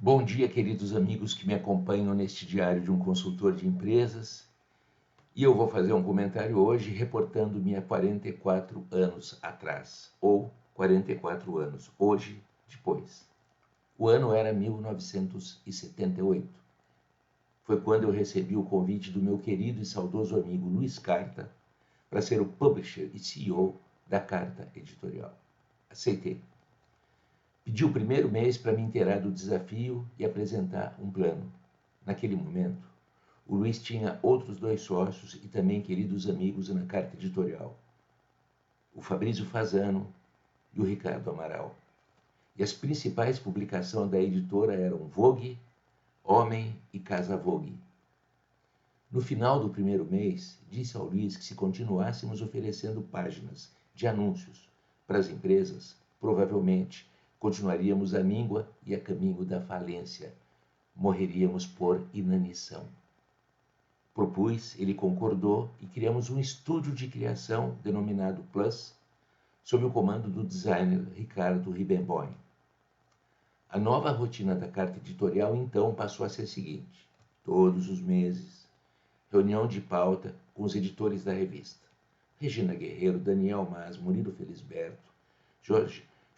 Bom dia, queridos amigos que me acompanham neste diário de um consultor de empresas. E eu vou fazer um comentário hoje reportando-me há 44 anos atrás, ou 44 anos, hoje, depois. O ano era 1978. Foi quando eu recebi o convite do meu querido e saudoso amigo Luiz Carta para ser o publisher e CEO da Carta Editorial. Aceitei. Pedi o primeiro mês para me inteirar do desafio e apresentar um plano. Naquele momento, o Luiz tinha outros dois sócios e também queridos amigos na Carta Editorial, o Fabrício Fasano e o Ricardo Amaral. E as principais publicações da editora eram Vogue, Homem e Casa Vogue. No final do primeiro mês, disse ao Luiz que se continuássemos oferecendo páginas de anúncios para as empresas, provavelmente continuaríamos à míngua e a caminho da falência. Morreríamos por inanição. Propus, ele concordou e criamos um estúdio de criação denominado Plus, sob o comando do designer Ricardo Ribemboim. A nova rotina da Carta Editorial então passou a ser a seguinte: todos os meses, reunião de pauta com os editores da revista. Regina Guerreiro, Daniel Mas, Murilo Felisberto,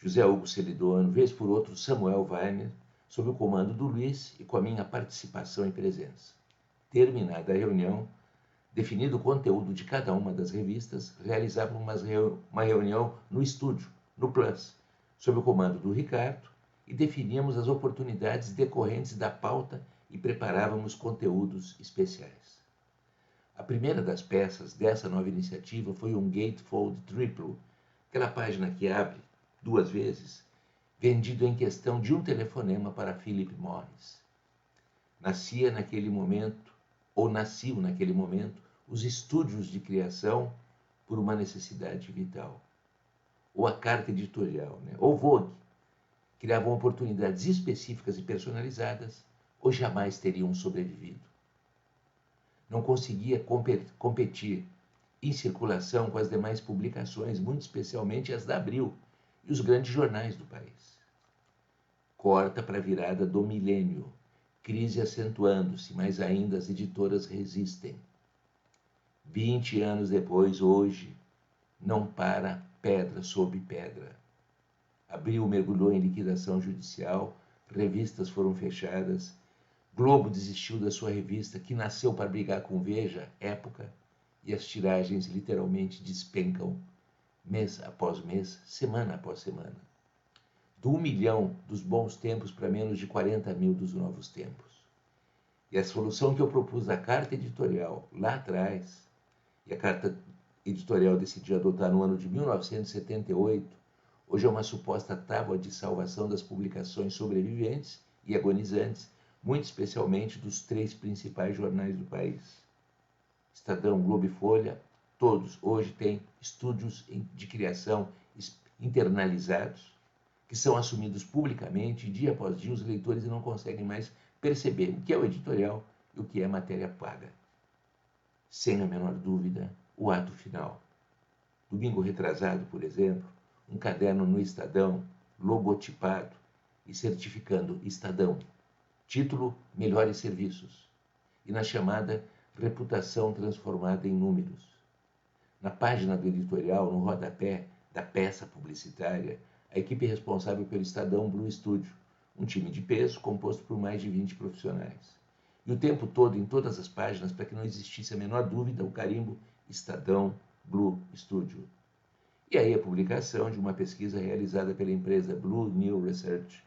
José Hugo Celidono, vez por outro Samuel Weiner, sob o comando do Luiz e com a minha participação e presença. Terminada a reunião, definido o conteúdo de cada uma das revistas, realizávamos uma reunião no estúdio, no Plus, sob o comando do Ricardo, e definíamos as oportunidades decorrentes da pauta e preparávamos conteúdos especiais. A primeira das peças dessa nova iniciativa foi um Gatefold Triplo, aquela página que abre duas vezes, vendido em questão de um telefonema para Philip Morris. Nasciam naquele momento, os estúdios de criação por uma necessidade vital. Ou a Carta Editorial, ou Vogue, criavam oportunidades específicas e personalizadas, ou jamais teriam sobrevivido. Não conseguia competir em circulação com as demais publicações, muito especialmente as da Abril e os grandes jornais do país. Corta para a virada do milênio, crise acentuando-se, mas ainda as editoras resistem. 20 anos depois, hoje, não para pedra sobre pedra. Abril mergulhou em liquidação judicial, revistas foram fechadas, Globo desistiu da sua revista, que nasceu para brigar com Veja, Época, e as tiragens literalmente despencam, mês após mês, semana após semana. Do 1 milhão dos bons tempos para menos de 40 mil dos novos tempos. E a solução que eu propus à Carta Editorial, lá atrás, e a Carta Editorial decidiu adotar no ano de 1978, hoje é uma suposta tábua de salvação das publicações sobreviventes e agonizantes, muito especialmente dos três principais jornais do país. Estadão, Globo e Folha, todos hoje têm estúdios de criação internalizados, que são assumidos publicamente, e dia após dia os leitores não conseguem mais perceber o que é o editorial e o que é matéria paga. Sem a menor dúvida, o ato final. Domingo retrasado, por exemplo, um caderno no Estadão, logotipado e certificando Estadão. Título: Melhores Serviços. E na chamada Reputação Transformada em Números. Na página do editorial, no rodapé da peça publicitária, a equipe responsável pelo Estadão Blue Studio, um time de peso composto por mais de 20 profissionais. E o tempo todo, em todas as páginas, para que não existisse a menor dúvida, o carimbo Estadão Blue Studio. E aí a publicação de uma pesquisa realizada pela empresa Blue New Research,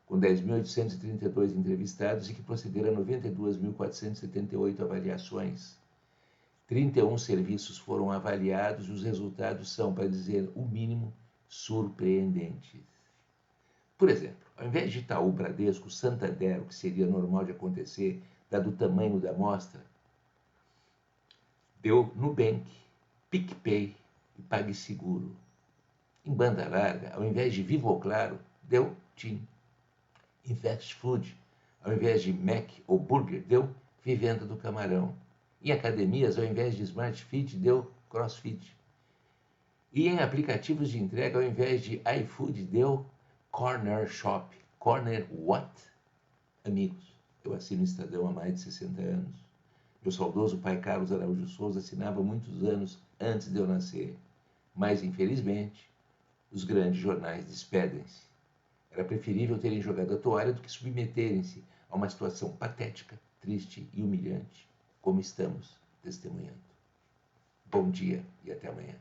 com 10.832 entrevistados e que procederam a 92.478 avaliações. 31 serviços foram avaliados e os resultados são, para dizer o mínimo, surpreendentes. Por exemplo, ao invés de Itaú, Bradesco, Santander, o que seria normal de acontecer, dado o tamanho da amostra, deu Nubank, PicPay e PagSeguro. Em banda larga, ao invés de Vivo ou Claro, deu TIM. Em fast food, ao invés de Mac ou Burger, deu Vivenda do Camarão. Em academias, ao invés de Smart Fit, deu CrossFit. E em aplicativos de entrega, ao invés de iFood, deu Corner Shop. Corner what? Amigos, eu assino o Estadão há mais de 60 anos. Meu saudoso pai Carlos Araújo Souza assinava muitos anos antes de eu nascer. Mas, infelizmente, os grandes jornais despedem-se. Era preferível terem jogado a toalha do que submeterem-se a uma situação patética, triste e humilhante, como estamos testemunhando. Bom dia e até amanhã.